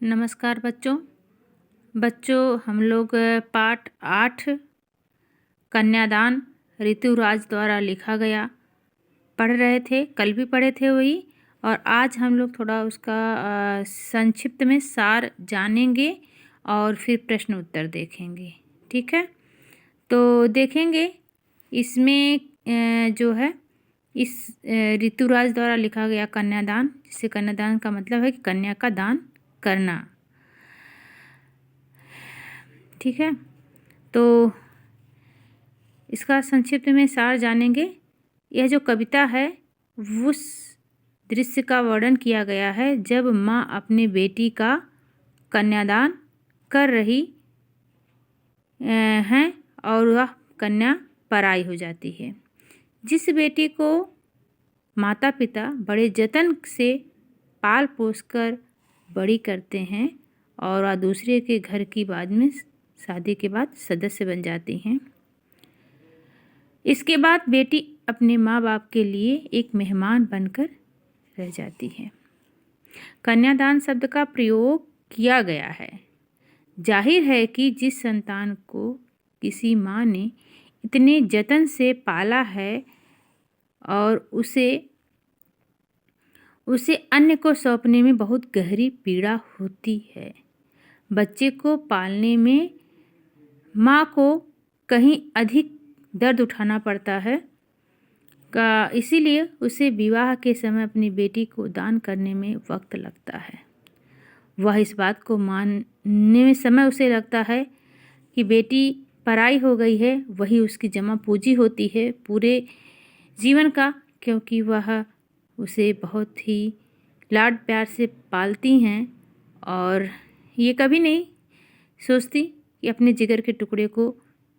नमस्कार बच्चों हम लोग पाठ 8 कन्यादान ऋतुराज द्वारा लिखा गया पढ़ रहे थे। कल भी पढ़े थे वही, और आज हम लोग थोड़ा उसका संक्षिप्त में सार जानेंगे और फिर प्रश्न उत्तर देखेंगे। ठीक है, तो देखेंगे इसमें जो है इस ऋतुराज द्वारा लिखा गया कन्यादान, जिससे कन्यादान का मतलब है कि कन्या का दान करना। ठीक है, तो इसका संक्षिप्त में सार जानेंगे। यह जो कविता है उस दृश्य का वर्णन किया गया है जब माँ अपने बेटी का कन्यादान कर रही हैं और वह कन्या पराई हो जाती है। जिस बेटी को माता पिता बड़े जतन से पाल पोस कर बड़ी करते हैं और वह दूसरे के घर की बाद में शादी के बाद सदस्य बन जाती हैं, इसके बाद बेटी अपने माँ बाप के लिए एक मेहमान बनकर रह जाती है। कन्यादान शब्द का प्रयोग किया गया है। जाहिर है कि जिस संतान को किसी माँ ने इतने जतन से पाला है और उसे अन्य को सौंपने में बहुत गहरी पीड़ा होती है। बच्चे को पालने में माँ को कहीं अधिक दर्द उठाना पड़ता है इसीलिए उसे विवाह के समय अपनी बेटी को दान करने में वक्त लगता है। वह इस बात को मानने में समय उसे लगता है कि बेटी पराई हो गई है, वही उसकी जमा पूंजी होती है पूरे जीवन का, क्योंकि वह उसे बहुत ही लाड प्यार से पालती हैं और ये कभी नहीं सोचती कि अपने जिगर के टुकड़े को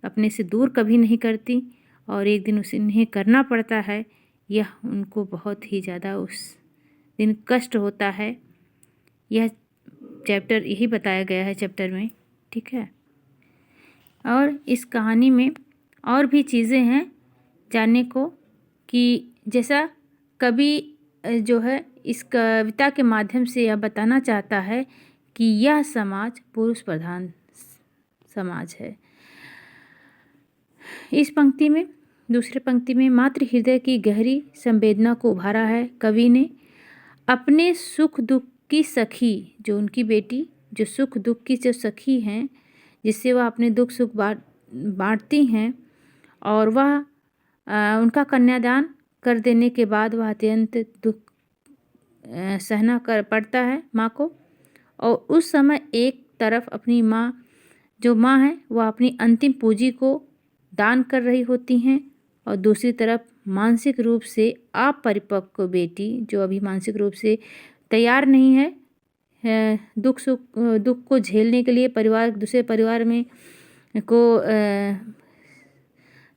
अपने से दूर कभी नहीं करती, और एक दिन उसे इन्हें करना पड़ता है। यह उनको बहुत ही ज़्यादा उस दिन कष्ट होता है। यह चैप्टर यही बताया गया है चैप्टर में। ठीक है, और इस कहानी में और भी चीज़ें हैं जानने को, कि जैसा कवि जो है इस कविता के माध्यम से यह बताना चाहता है कि यह समाज पुरुष प्रधान समाज है। इस पंक्ति में, दूसरे पंक्ति में मातृ हृदय की गहरी संवेदना को उभारा है कवि ने। अपने सुख दुख की सखी, जो उनकी बेटी जो सुख दुख की जो सखी हैं, जिससे वह अपने दुख सुख बांटती हैं, और वह उनका कन्यादान कर देने के बाद वह अत्यंत दुख सहना कर पड़ता है माँ को। और उस समय एक तरफ अपनी माँ जो माँ है वह अपनी अंतिम पूंजी को दान कर रही होती हैं, और दूसरी तरफ मानसिक रूप से अपरिपक्व बेटी जो अभी मानसिक रूप से तैयार नहीं है दुख को झेलने के लिए,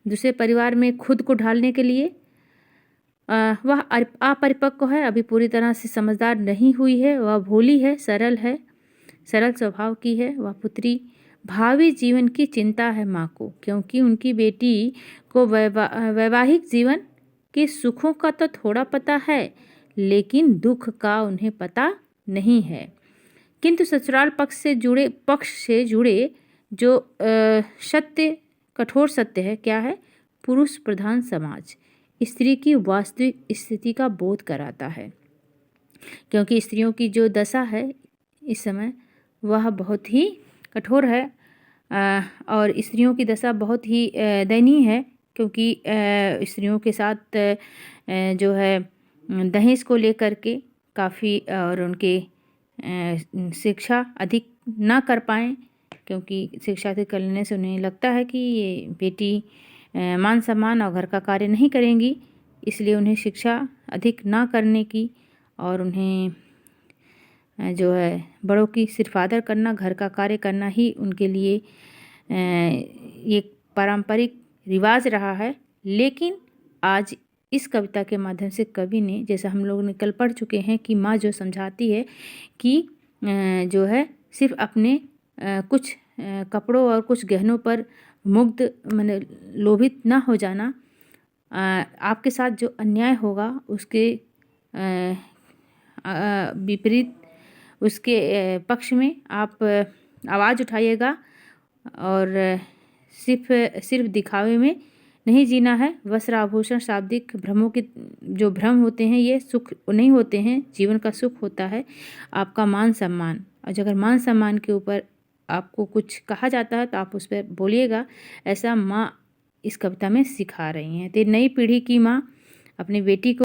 दूसरे परिवार में खुद को ढालने के लिए। वह अपरिपक्व है, अभी पूरी तरह से समझदार नहीं हुई है, वह भोली है, सरल स्वभाव की है। वह पुत्री भावी जीवन की चिंता है माँ को, क्योंकि उनकी बेटी को वैवाहिक जीवन के सुखों का तो थोड़ा पता है, लेकिन दुख का उन्हें पता नहीं है। किंतु ससुराल पक्ष से जुड़े जो कठोर सत्य है, क्या है? पुरुष प्रधान समाज स्त्री की वास्तविक स्थिति का बोध कराता है, क्योंकि स्त्रियों की जो दशा है इस समय वह बहुत ही कठोर है, और स्त्रियों की दशा बहुत ही दयनीय है, क्योंकि स्त्रियों के साथ जो है दहेज को लेकर के काफ़ी, और उनके शिक्षा अधिक ना कर पाएँ, क्योंकि शिक्षा अधिक करने से उन्हें लगता है कि ये बेटी मान सम्मान और घर का कार्य नहीं करेंगी, इसलिए उन्हें शिक्षा अधिक ना करने की, और उन्हें जो है बड़ों की सिर्फ आदर करना, घर का कार्य करना ही उनके लिए एक पारंपरिक रिवाज रहा है। लेकिन आज इस कविता के माध्यम से कवि ने, जैसा हम लोग ने कल पढ़ चुके हैं, कि माँ जो समझाती है कि जो है सिर्फ अपने कुछ कपड़ों और कुछ गहनों पर मुग्ध माने लोभित ना हो जाना, आपके साथ जो अन्याय होगा उसके विपरीत उसके पक्ष में आप आवाज़ उठाइएगा और सिर्फ दिखावे में नहीं जीना है। वस्त्र आभूषण शाब्दिक भ्रमों के जो भ्रम होते हैं ये सुख नहीं होते हैं, जीवन का सुख होता है आपका मान सम्मान। और अगर मान सम्मान के ऊपर आपको कुछ कहा जाता है तो आप उस पर बोलिएगा, ऐसा माँ इस कविता में सिखा रही हैं। तो नई पीढ़ी की माँ अपनी बेटी को